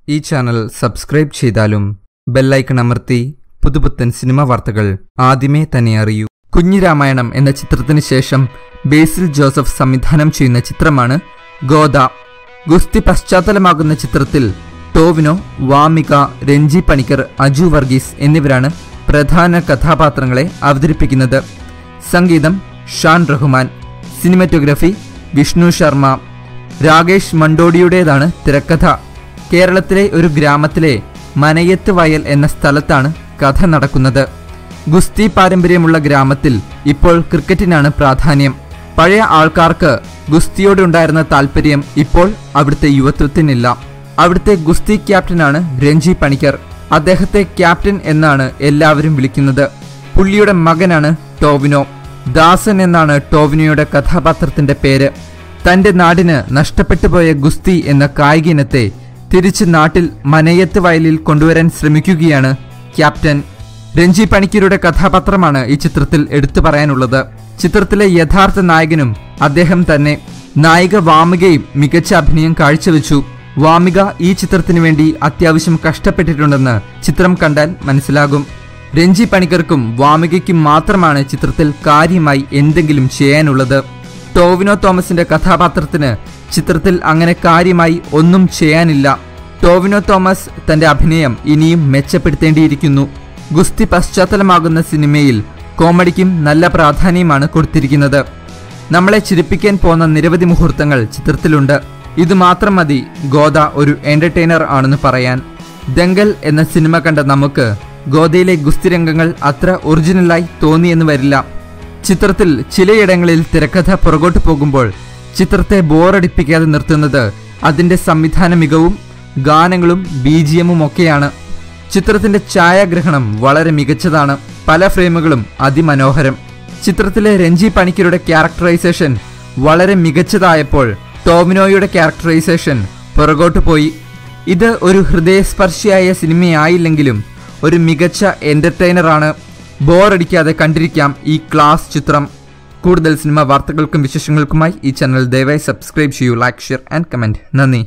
ഈ channel subscribe ചെയ്താലും bell icon അമർത്തി പുതുപുത്തൻ സിനിമ വാർത്തകൾ ആദ്യമേ തന്നെ അറിയൂ. കുഞ്ഞിരാമായണം എന്ന ചിത്രത്തിന് ശേഷം ബേസിൽ ജോസഫ് സംവിധാനം ചെയ്യുന്ന ചിത്രമാണ് ഗോദ. ഗുസ്തി പശ്ചാത്തലമാകുന്ന ചിത്രത്തിൽ ടോവിനോ, വാമിക, രഞ്ജി പണിക്കർ, അജു വർഗീസ് എന്നിവരാണ് പ്രധാന കഥാപാത്രങ്ങളെ അവതരിപ്പിക്കുന്നത്. സംഗീതം ഷാൻ റഹ്മാൻ, സിനിമാറ്റോഗ്രഫി വിഷ്ണു ശർമ്മ. രാകേഷ് മണ്ടോടിയുടേതാണ് തിരക്കഥ. കേരളത്തിലെ ഒരു ഗ്രാമത്തിലെ മനയത്ത് വയൽ എന്ന സ്ഥലത്താണ് കഥ നടക്കുന്നത്. ഗുസ്തി പാരമ്പര്യമുള്ള ഗ്രാമത്തിൽ ഇപ്പോൾ ക്രിക്കറ്റിനാണ് പ്രാധാന്യം. പഴയ ആൾക്കാർക്ക് ഗുസ്തിയോടുണ്ടായിരുന്ന താല്പര്യം ഇപ്പോൾ അവിടുത്തെ യുവത്വത്തിനില്ല. അവിടുത്തെ ഗുസ്തി ക്യാപ്റ്റനാണ് രഞ്ജി പണിക്കർ. അദ്ദേഹത്തെ ക്യാപ്റ്റൻ എന്നാണ് എല്ലാവരും വിളിക്കുന്നത്. പുള്ളിയുടെ മകനാണ് ടോവിനോ. ദാസൻ എന്നാണ് ടോവിനോയുടെ കഥാപാത്രത്തിന്റെ പേര്. തന്റെ നാടിന് നഷ്ടപ്പെട്ടുപോയ ഗുസ്തി എന്ന കായിക ഇനത്തെ തിരിച്ച് നാട്ടിൽ മനയത്ത് വയലിൽ കൊണ്ടുവരാൻ ശ്രമിക്കുകയാണ് ക്യാപ്റ്റൻ. രഞ്ജി പണിക്കരുടെ കഥാപാത്രമാണ് ഈ ചിത്രത്തിൽ എടുത്തു പറയാനുള്ളത്. ചിത്രത്തിലെ യഥാർത്ഥ നായകനും അദ്ദേഹം തന്നെ. നായിക വാമികയും മികച്ച അഭിനയം കാഴ്ചവെച്ചു. വാമിക ഈ ചിത്രത്തിനു വേണ്ടി അത്യാവശ്യം കഷ്ടപ്പെട്ടിട്ടുണ്ടെന്ന് ചിത്രം കണ്ടാൽ മനസ്സിലാകും. രഞ്ജി പണിക്കർക്കും വാമികയ്ക്കും മാത്രമാണ് ചിത്രത്തിൽ കാര്യമായി എന്തെങ്കിലും ചെയ്യാനുള്ളത്. ടോവിനോ തോമസിന്റെ കഥാപാത്രത്തിന് ചിത്രത്തിൽ അങ്ങനെ കാര്യമായി ഒന്നും ചെയ്യാനില്ല. ടോവിനോ തോമസ് തന്റെ അഭിനയം ഇനിയും മെച്ചപ്പെടുത്തേണ്ടിയിരിക്കുന്നു. ഗുസ്തി പശ്ചാത്തലമാകുന്ന സിനിമയിൽ കോമഡിക്കും നല്ല പ്രാധാന്യമാണ് കൊടുത്തിരിക്കുന്നത്. നമ്മളെ ചിരിപ്പിക്കാൻ പോകുന്ന നിരവധി മുഹൂർത്തങ്ങൾ ചിത്രത്തിലുണ്ട്. ഇതുമാത്രം മതി ഗോദ ഒരു എന്റർടൈനർ ആണെന്ന് പറയാൻ. ദംഗൽ എന്ന സിനിമ കണ്ട നമുക്ക് ഗോദയിലെ ഗുസ്തി രംഗങ്ങൾ അത്ര ഒറിജിനലായി തോന്നിയെന്ന് വരില്ല. ചിത്രത്തിൽ ചിലയിടങ്ങളിൽ തിരക്കഥ പുറകോട്ട് പോകുമ്പോൾ ചിത്രത്തെ ബോറടിപ്പിക്കാതെ നിർത്തുന്നത് അതിന്റെ സംവിധാന മികവും ഗാനങ്ങളും BGM-ഉം ഒക്കെയാണ്. ചിത്രത്തിന്റെ ഛായാഗ്രഹണം വളരെ മികച്ചതാണ്. പല ഫ്രെയിമുകളും അതിമനോഹരം. ചിത്രത്തിലെ രഞ്ജി പണിക്കരുടെ ക്യാരക്ടറൈസേഷൻ വളരെ മികച്ചതായപ്പോൾ ടോവിനോയുടെ ക്യാരക്ടറൈസേഷൻ പുറകോട്ട് പോയി. ഇത് ഒരു ഹൃദയസ്പർശിയായ സിനിമയായില്ലെങ്കിലും ഒരു മികച്ച എന്റർടൈനറാണ്. ബോറടിക്കാതെ കണ്ടിരിക്കാം ഈ ക്ലാസ് ചിത്രം. കൂടുതൽ സിനിമ വാർത്തകൾക്കും വിശേഷങ്ങൾക്കുമായി ഈ ചാനൽ ദയവായി സബ്സ്ക്രൈബ് ചെയ്യൂ. Like, share and comment. നന്ദി.